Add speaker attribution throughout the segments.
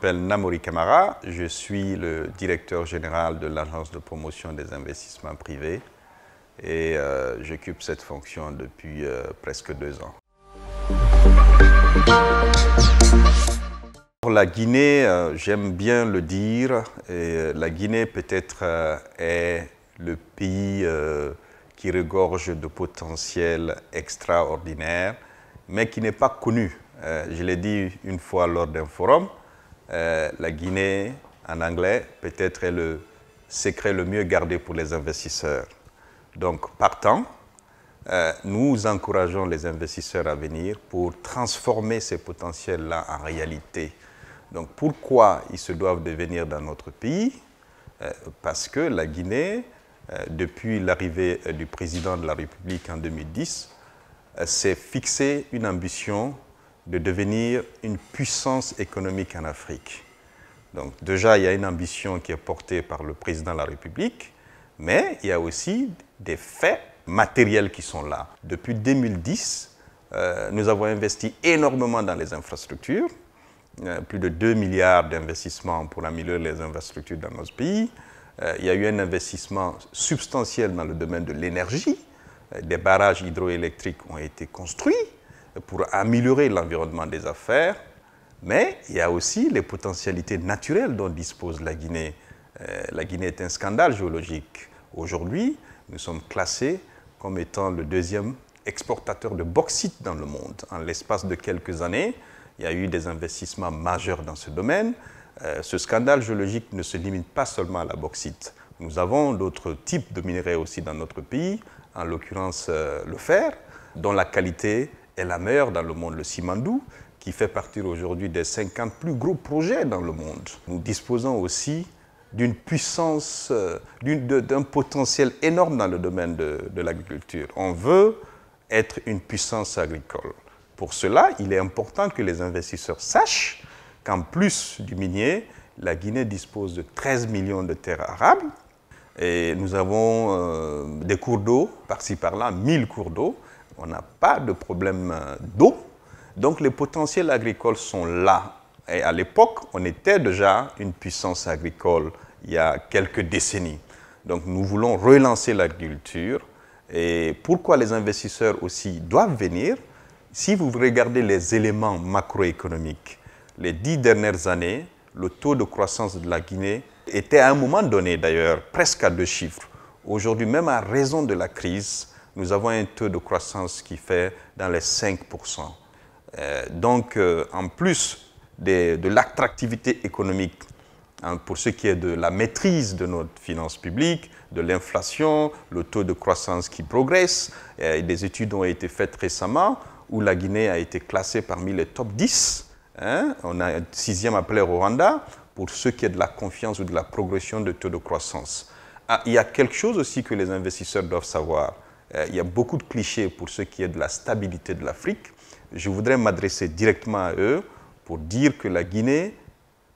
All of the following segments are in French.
Speaker 1: m'appelle Namori Camara, je suis le directeur général de l'Agence de promotion des investissements privés et j'occupe cette fonction depuis presque 2 ans. Pour la Guinée, j'aime bien le dire, et la Guinée peut-être est le pays qui regorge de potentiel extraordinaire, mais qui n'est pas connu. Je l'ai dit une fois lors d'un forum, la Guinée, en anglais, peut-être est le secret le mieux gardé pour les investisseurs. Donc, partant, nous encourageons les investisseurs à venir pour transformer ces potentiels-là en réalité. Donc, pourquoi ils se doivent de venir dans notre pays? Parce que la Guinée, depuis l'arrivée du président de la République en 2010, s'est fixé une ambition de devenir une puissance économique en Afrique. Donc déjà, il y a une ambition qui est portée par le président de la République, mais il y a aussi des faits matériels qui sont là. Depuis 2010, nous avons investi énormément dans les infrastructures, plus de 2 milliards d'investissements pour améliorer les infrastructures dans notre pays. Il y a eu un investissement substantiel dans le domaine de l'énergie. Des barrages hydroélectriques ont été construits pour améliorer l'environnement des affaires, mais il y a aussi les potentialités naturelles dont dispose la Guinée. La Guinée est un scandale géologique. Aujourd'hui, nous sommes classés comme étant le 2e exportateur de bauxite dans le monde. En l'espace de quelques années, il y a eu des investissements majeurs dans ce domaine. Ce scandale géologique ne se limite pas seulement à la bauxite. Nous avons d'autres types de minerais aussi dans notre pays, en l'occurrence le fer, dont la qualité est la meilleure dans le monde, le Simandou, qui fait partie aujourd'hui des 50 plus gros projets dans le monde. Nous disposons aussi d'une puissance, d'un potentiel énorme dans le domaine de l'agriculture. On veut être une puissance agricole. Pour cela, il est important que les investisseurs sachent qu'en plus du minier, la Guinée dispose de 13 millions de terres arables et nous avons des cours d'eau par-ci par-là, 1000 cours d'eau. On n'a pas de problème d'eau. Donc les potentiels agricoles sont là. Et à l'époque, on était déjà une puissance agricole il y a quelques décennies. Donc nous voulons relancer l'agriculture. Et pourquoi les investisseurs aussi doivent venir? Si vous regardez les éléments macroéconomiques, les 10 dernières années, le taux de croissance de la Guinée était à un moment donné d'ailleurs presque à 2 chiffres. Aujourd'hui, même à raison de la crise, nous avons un taux de croissance qui fait dans les 5%. Donc, en plus de l'attractivité économique, pour ce qui est de la maîtrise de notre finance publique, de l'inflation, le taux de croissance qui progresse, des études ont été faites récemment où la Guinée a été classée parmi les top 10. On a un 6e après Rwanda pour ce qui est de la confiance ou de la progression de taux de croissance. Il y a quelque chose aussi que les investisseurs doivent savoir. Il y a beaucoup de clichés pour ce qui est de la stabilité de l'Afrique. Je voudrais m'adresser directement à eux pour dire que la Guinée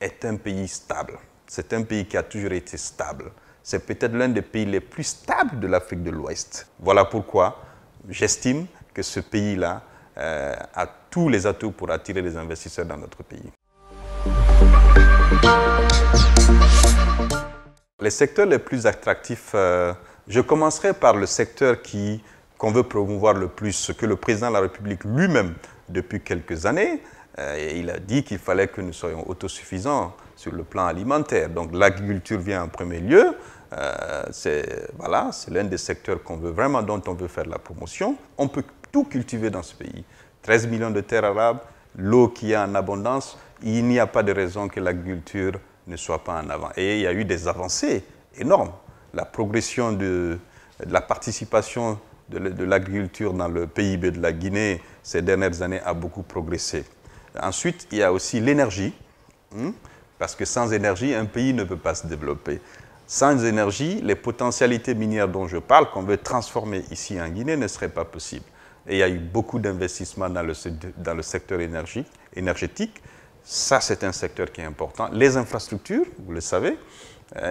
Speaker 1: est un pays stable. C'est un pays qui a toujours été stable. C'est peut-être l'un des pays les plus stables de l'Afrique de l'Ouest. Voilà pourquoi j'estime que ce pays-là a tous les atouts pour attirer les investisseurs dans notre pays. Les secteurs les plus attractifs, je commencerai par le secteur qu'on veut promouvoir le plus, ce que le président de la République lui-même, depuis quelques années, il a dit qu'il fallait que nous soyons autosuffisants sur le plan alimentaire. Donc l'agriculture vient en premier lieu. C'est l'un des secteurs dont on veut faire la promotion. On peut tout cultiver dans ce pays. 13 millions de terres arables, l'eau qui est en abondance, il n'y a pas de raison que l'agriculture ne soit pas en avant. Et il y a eu des avancées énormes. La progression de la participation de l'agriculture dans le PIB de la Guinée ces dernières années a beaucoup progressé. Ensuite, il y a aussi l'énergie, parce que sans énergie, un pays ne peut pas se développer. Sans énergie, les potentialités minières dont je parle, qu'on veut transformer ici en Guinée, ne seraient pas possibles. Et il y a eu beaucoup d'investissements dans le secteur énergétique. Ça, c'est un secteur qui est important. Les infrastructures, vous le savez,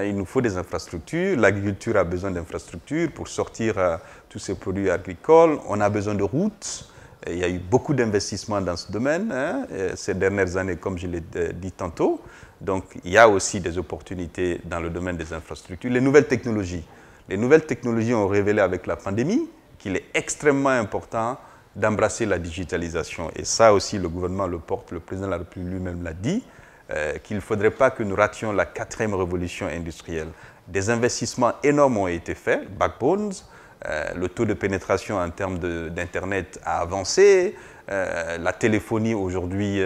Speaker 1: il nous faut des infrastructures. L'agriculture a besoin d'infrastructures pour sortir tous ces produits agricoles. On a besoin de routes. Il y a eu beaucoup d'investissements dans ce domaine hein, ces dernières années, comme je l'ai dit tantôt. Donc, il y a aussi des opportunités dans le domaine des infrastructures. Les nouvelles technologies. Les nouvelles technologies ont révélé avec la pandémie qu'il est extrêmement important d'embrasser la digitalisation. Et ça aussi, le gouvernement le porte, le président de la République lui-même l'a dit, qu'il ne faudrait pas que nous rations la 4e révolution industrielle. Des investissements énormes ont été faits, backbones, le taux de pénétration en termes d'Internet a avancé, la téléphonie aujourd'hui,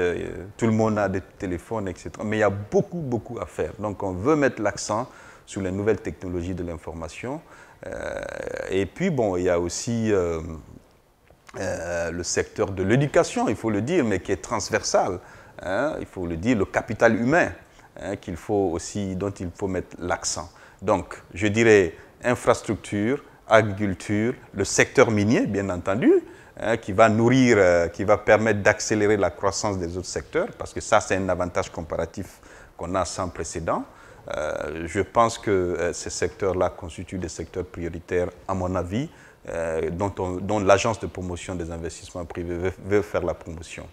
Speaker 1: tout le monde a des téléphones, etc. Mais il y a beaucoup à faire. Donc on veut mettre l'accent sur les nouvelles technologies de l'information. Et puis bon, il y a aussi le secteur de l'éducation, il faut le dire, mais qui est transversal. Hein, il faut le dire, le capital humain hein, dont il faut mettre l'accent. Donc, je dirais infrastructure, agriculture, le secteur minier, bien entendu, hein, qui va nourrir, qui va permettre d'accélérer la croissance des autres secteurs, parce que ça, c'est un avantage comparatif qu'on a sans précédent. Je pense que ces secteurs-là constituent des secteurs prioritaires, à mon avis, dont l'Agence de promotion des investissements privés veut faire la promotion.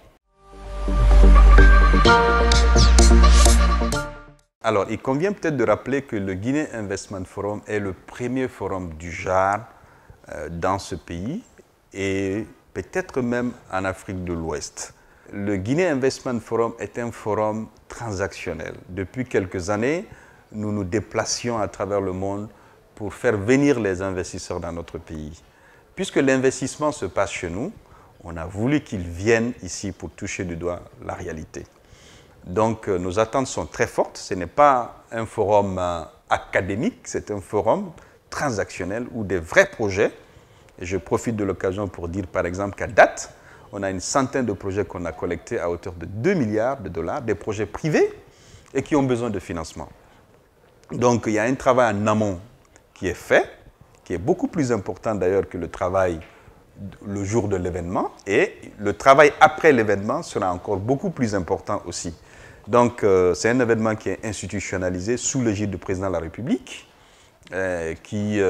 Speaker 1: Alors, il convient peut-être de rappeler que le Guinea Investment Forum est le premier forum du genre dans ce pays et peut-être même en Afrique de l'Ouest. Le Guinea Investment Forum est un forum transactionnel. Depuis quelques années, nous nous déplacions à travers le monde pour faire venir les investisseurs dans notre pays. Puisque l'investissement se passe chez nous, on a voulu qu'ils viennent ici pour toucher du doigt la réalité. Donc, nos attentes sont très fortes. Ce n'est pas un forum académique, c'est un forum transactionnel où des vrais projets, et je profite de l'occasion pour dire par exemple qu'à date, on a une centaine de projets qu'on a collectés à hauteur de 2 milliards de dollars, des projets privés et qui ont besoin de financement. Donc, il y a un travail en amont qui est fait, qui est beaucoup plus important d'ailleurs que le travail le jour de l'événement, et le travail après l'événement sera encore beaucoup plus important aussi. Donc, c'est un événement qui est institutionnalisé sous l'égide du président de la République, qui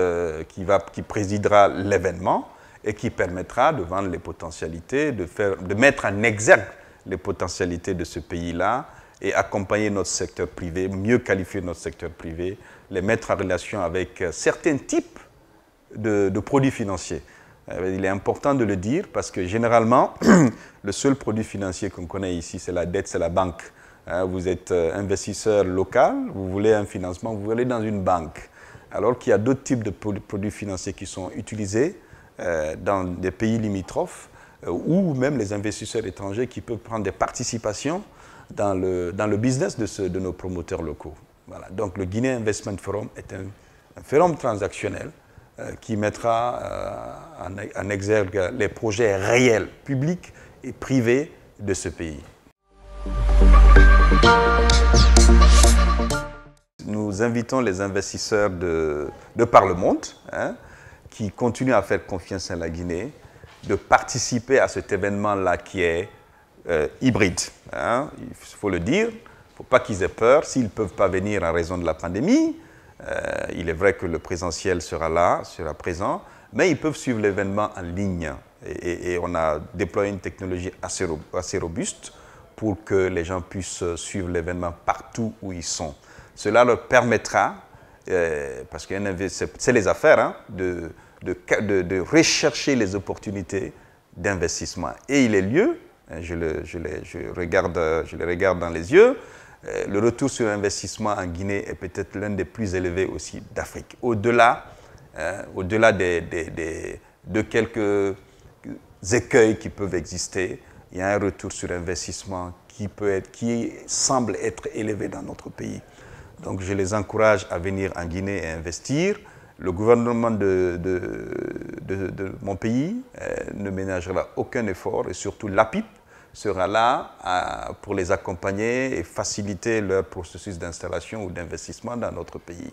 Speaker 1: présidera l'événement et qui permettra de vendre les potentialités, de mettre en exergue les potentialités de ce pays-là et accompagner notre secteur privé, mieux qualifier notre secteur privé, les mettre en relation avec certains types de produits financiers. Il est important de le dire parce que généralement, le seul produit financier qu'on connaît ici, c'est la dette, c'est la banque. Vous êtes investisseur local, vous voulez un financement, vous allez dans une banque. Alors qu'il y a d'autres types de produits financiers qui sont utilisés dans des pays limitrophes ou même les investisseurs étrangers qui peuvent prendre des participations dans le business de nos promoteurs locaux. Voilà. Donc le Guinea Investment Forum est un forum transactionnel qui mettra en exergue les projets réels, publics et privés de ce pays. Nous invitons les investisseurs de par le monde hein, qui continuent à faire confiance à la Guinée de participer à cet événement-là qui est hybride. Hein. Il faut le dire, il ne faut pas qu'ils aient peur s'ils ne peuvent pas venir en raison de la pandémie. Il est vrai que le présentiel sera là, sera présent, mais ils peuvent suivre l'événement en ligne. Et on a déployé une technologie assez robuste pour que les gens puissent suivre l'événement partout où ils sont. Cela leur permettra, parce que c'est les affaires, hein, de rechercher les opportunités d'investissement. Et il est lieu, je les regarde dans les yeux, le retour sur investissement en Guinée est peut-être l'un des plus élevés aussi d'Afrique. Au-delà de quelques écueils qui peuvent exister, il y a un retour sur investissement qui semble être élevé dans notre pays. Donc je les encourage à venir en Guinée et investir. Le gouvernement de mon pays ne ménagera aucun effort et surtout l'APIP sera là pour les accompagner et faciliter leur processus d'installation ou d'investissement dans notre pays.